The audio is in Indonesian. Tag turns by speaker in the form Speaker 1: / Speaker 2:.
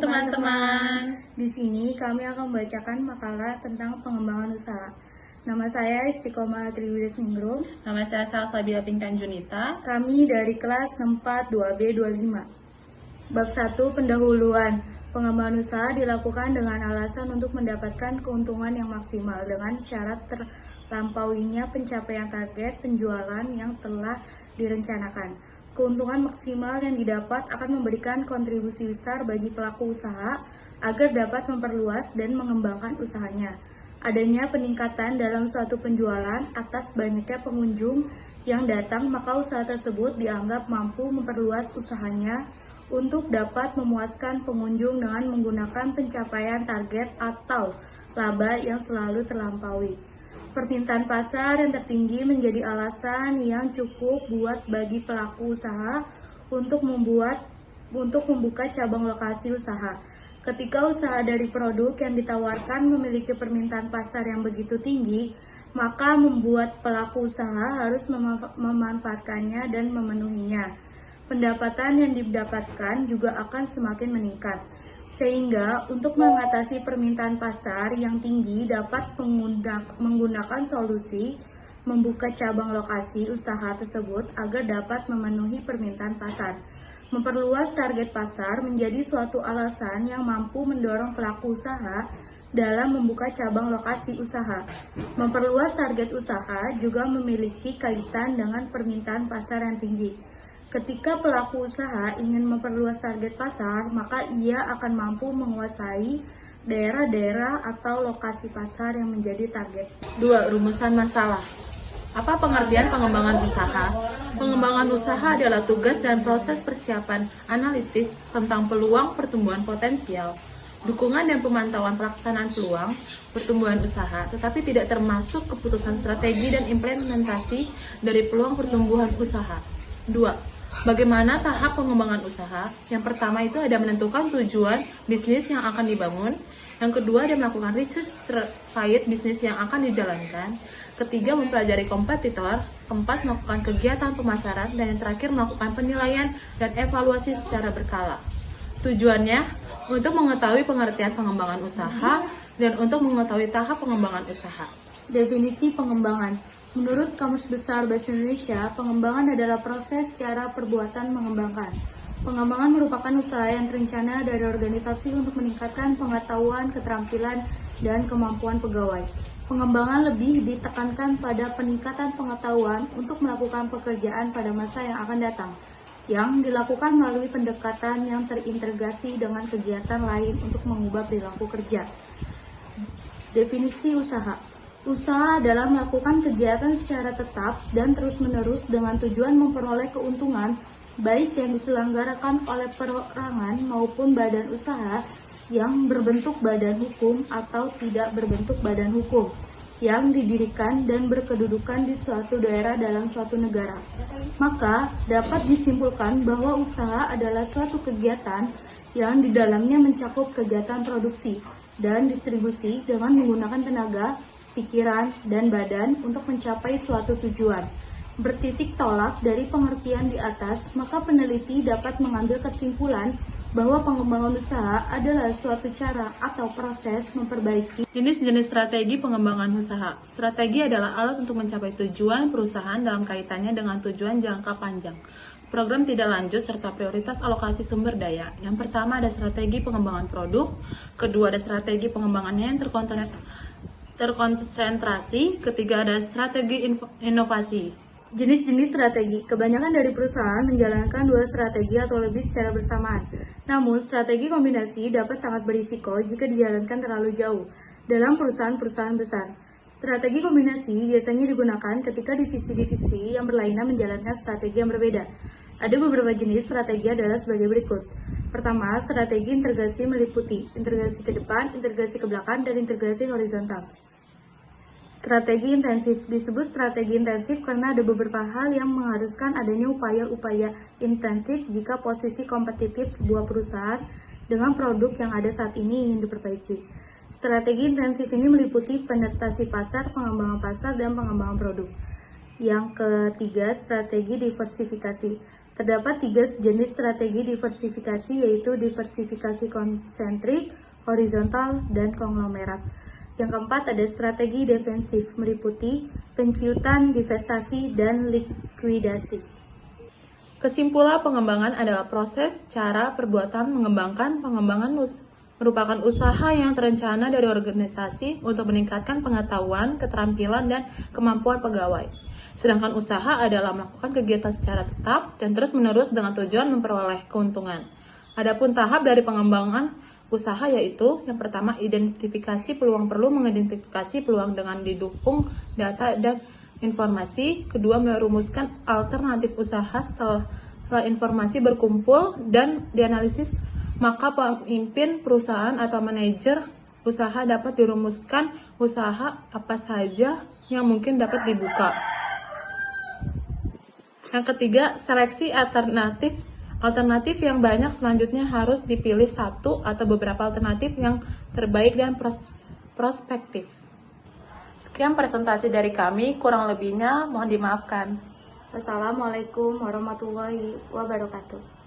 Speaker 1: teman-teman.
Speaker 2: Di sini kami akan membacakan makalah tentang pengembangan usaha. Nama saya Istiqomah Triwides Ningrum.
Speaker 1: Nama saya Salsabila Pinkan Junita.
Speaker 2: Kami dari kelas 4 2B25. Bab 1 pendahuluan. Pengembangan usaha dilakukan dengan alasan untuk mendapatkan keuntungan yang maksimal dengan syarat terlampauinya pencapaian target penjualan yang telah direncanakan. Keuntungan maksimal yang didapat akan memberikan kontribusi besar bagi pelaku usaha agar dapat memperluas dan mengembangkan usahanya. Adanya peningkatan dalam suatu penjualan atas banyaknya pengunjung yang datang, maka usaha tersebut dianggap mampu memperluas usahanya untuk dapat memuaskan pengunjung dengan menggunakan pencapaian target atau laba yang selalu terlampaui. Permintaan pasar yang tertinggi menjadi alasan yang cukup buat bagi pelaku usaha untuk membuka cabang lokasi usaha. Ketika usaha dari produk yang ditawarkan memiliki permintaan pasar yang begitu tinggi, maka membuat pelaku usaha harus memanfaatkannya dan memenuhinya. Pendapatan yang didapatkan juga akan semakin meningkat. Sehingga untuk mengatasi permintaan pasar yang tinggi dapat menggunakan solusi membuka cabang lokasi usaha tersebut agar dapat memenuhi permintaan pasar. Memperluas target pasar menjadi suatu alasan yang mampu mendorong pelaku usaha dalam membuka cabang lokasi usaha. Memperluas target usaha juga memiliki kaitan dengan permintaan pasar yang tinggi. Ketika pelaku usaha ingin memperluas target pasar, maka ia akan mampu menguasai daerah-daerah atau lokasi pasar yang menjadi target.
Speaker 1: 2. Rumusan masalah. Apa pengertian pengembangan usaha? Pengembangan usaha adalah tugas dan proses persiapan analitis tentang peluang pertumbuhan potensial, dukungan dan pemantauan pelaksanaan peluang pertumbuhan usaha, tetapi tidak termasuk keputusan strategi dan implementasi dari peluang pertumbuhan usaha. 2. Bagaimana tahap pengembangan usaha? Yang pertama itu ada menentukan tujuan bisnis yang akan dibangun. Yang kedua ada melakukan research terkait bisnis yang akan dijalankan. Ketiga mempelajari kompetitor. Keempat melakukan kegiatan pemasaran. Dan yang terakhir melakukan penilaian dan evaluasi secara berkala. Tujuannya untuk mengetahui pengertian pengembangan usaha dan untuk mengetahui tahap pengembangan usaha.
Speaker 2: Definisi pengembangan. Menurut Kamus Besar Bahasa Indonesia, pengembangan adalah proses cara perbuatan mengembangkan. Pengembangan merupakan usaha yang terencana dari organisasi untuk meningkatkan pengetahuan, keterampilan, dan kemampuan pegawai. Pengembangan lebih ditekankan pada peningkatan pengetahuan untuk melakukan pekerjaan pada masa yang akan datang, yang dilakukan melalui pendekatan yang terintegrasi dengan kegiatan lain untuk mengubah perilaku kerja. Definisi usaha. Usaha adalah melakukan kegiatan secara tetap dan terus-menerus dengan tujuan memperoleh keuntungan, baik yang diselenggarakan oleh perorangan maupun badan usaha yang berbentuk badan hukum atau tidak berbentuk badan hukum, yang didirikan dan berkedudukan di suatu daerah dalam suatu negara. Maka, dapat disimpulkan bahwa usaha adalah suatu kegiatan yang di dalamnya mencakup kegiatan produksi dan distribusi dengan menggunakan tenaga, pikiran, dan badan untuk mencapai suatu tujuan. Bertitik tolak dari pengertian di atas, maka peneliti dapat mengambil kesimpulan bahwa pengembangan usaha adalah suatu cara atau proses memperbaiki.
Speaker 1: Jenis-jenis strategi pengembangan usaha. Strategi adalah alat untuk mencapai tujuan perusahaan dalam kaitannya dengan tujuan jangka panjang, program tidak lanjut, serta prioritas alokasi sumber daya. Yang pertama ada strategi pengembangan produk, kedua ada strategi pengembangannya yang terkonsentrasi, ketiga ada strategi inovasi.
Speaker 2: Jenis-jenis strategi. Kebanyakan dari perusahaan menjalankan dua strategi atau lebih secara bersamaan. Namun, strategi kombinasi dapat sangat berisiko jika dijalankan terlalu jauh dalam perusahaan-perusahaan besar. Strategi kombinasi biasanya digunakan ketika divisi-divisi yang berlainan menjalankan strategi yang berbeda. Ada beberapa jenis strategi adalah sebagai berikut. Pertama, strategi integrasi meliputi integrasi ke depan, integrasi ke belakang, dan integrasi horizontal. Strategi intensif disebut strategi intensif karena ada beberapa hal yang mengharuskan adanya upaya-upaya intensif jika posisi kompetitif sebuah perusahaan dengan produk yang ada saat ini ingin diperbaiki. Strategi intensif ini meliputi penetrasi pasar, pengembangan pasar, dan pengembangan produk. Yang ketiga, strategi diversifikasi. Terdapat 3 jenis strategi diversifikasi, yaitu diversifikasi konsentrik, horizontal, dan konglomerat. Yang keempat ada strategi defensif, meliputi penciutan, divestasi, dan likuidasi.
Speaker 1: Kesimpulan pengembangan adalah proses, cara, perbuatan mengembangkan. Pengembangan merupakan usaha yang terencana dari organisasi untuk meningkatkan pengetahuan, keterampilan, dan kemampuan pegawai. Sedangkan usaha adalah melakukan kegiatan secara tetap dan terus-menerus dengan tujuan memperoleh keuntungan. Adapun tahap dari pengembangan usaha yaitu yang pertama identifikasi peluang, perlu mengidentifikasi peluang dengan didukung data dan informasi. Kedua, merumuskan alternatif usaha. Setelah informasi berkumpul dan dianalisis, maka pemimpin perusahaan atau manajer usaha dapat dirumuskan usaha apa saja yang mungkin dapat dibuka. Yang ketiga, seleksi alternatif yang banyak. Selanjutnya harus dipilih satu atau beberapa alternatif yang terbaik dan prospektif. Sekian presentasi dari kami, kurang lebihnya mohon dimaafkan.
Speaker 2: Wassalamualaikum warahmatullahi wabarakatuh.